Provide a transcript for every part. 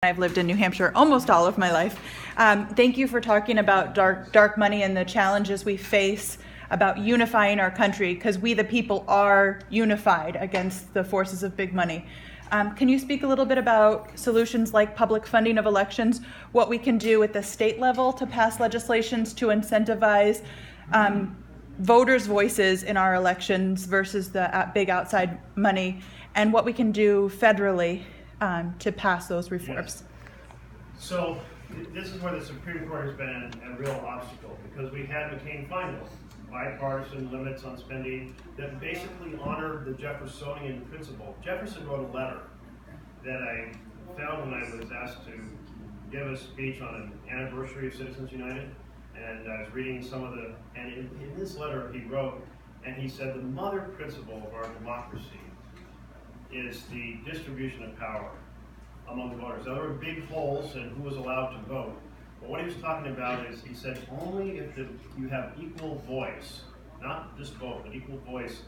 I've lived in New Hampshire almost all of my life. Thank you for talking about dark money and the challenges we face about unifying our country, because we the people are unified against the forces of big money. Can you speak a little bit about solutions like public funding of elections, what we can do at the state level to pass legislations to incentivize voters' voices in our elections versus the big outside money, and what we can do federally to pass those reforms? Yes. So this is where the Supreme Court has been a real obstacle, because we had McCain final bipartisan limits on spending that basically honored the Jeffersonian principle. Jefferson wrote a letter that I found when I was asked to give a speech on an anniversary of Citizens United, and I was reading some of the, and in this letter he wrote, and he said the mother principle of our democracy is the distribution of power among the voters. Now, there were big holes in who was allowed to vote, but what he was talking about is, he said, only if you have equal voice, not just vote, but equal voice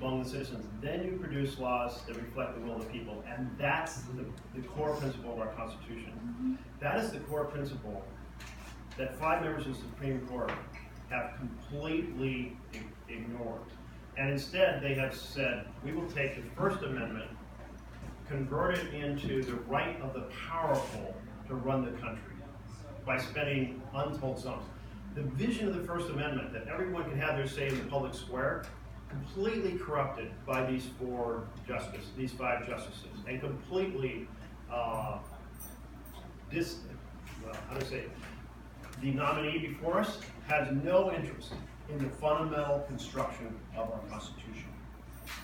among the citizens, then you produce laws that reflect the will of the people, and that's the core principle of our Constitution. That is the core principle that 5 members of the Supreme Court have completely ignored. And instead, they have said, we will take the First Amendment, convert it into the right of the powerful to run the country by spending untold sums. The vision of the First Amendment, that everyone can have their say in the public square, completely corrupted by these 5 justices, and completely, the nominee before us has no interest in the fundamental construction of our Constitution.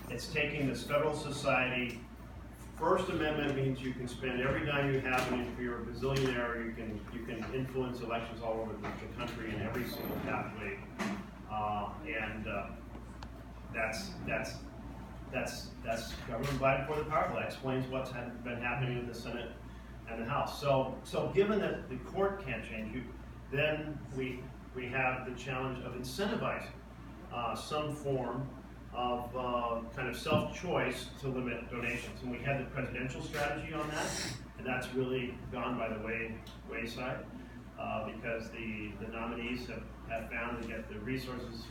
It's taking this federal society. First Amendment means you can spend every dime you have, and if you're a bazillionaire, you can influence elections all over the country in every single pathway, that's government divided for the powerful. That explains what's been happening in the Senate and the House. So given that the court can't change you, then we have the challenge of incentivizing some form of kind of self-choice to limit donations. And we had the presidential strategy on that, and that's really gone by the wayside because the nominees have found to get the resources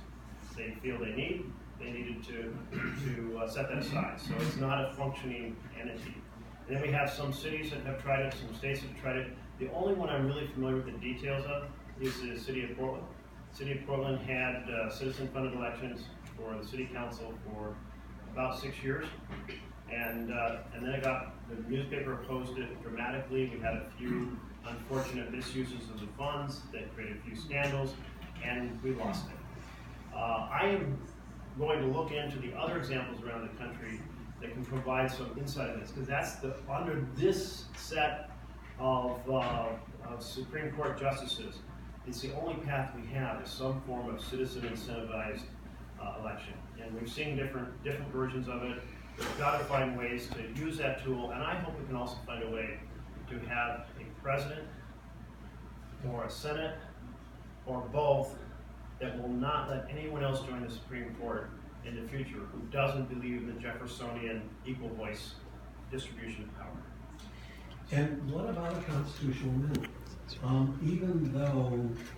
they feel they needed to set that aside. So it's not a functioning entity. And then we have some cities that have tried it, some states that have tried it. The only one I'm really familiar with the details of is the city of Portland. The city of Portland had citizen-funded elections for the city council for about 6 years, and then the newspaper opposed it dramatically. We had a few unfortunate misuses of the funds that created a few scandals, and we lost it. I am going to look into the other examples around the country that can provide some insight on this, because that's under this set of Supreme Court justices, it's the only path we have is some form of citizen incentivized election. And we've seen different versions of it. We've got to find ways to use that tool, and I hope we can also find a way to have a president or a Senate or both that will not let anyone else join the Supreme Court in the future who doesn't believe in the Jeffersonian equal voice distribution of power. And what about a constitutional amendment? Even though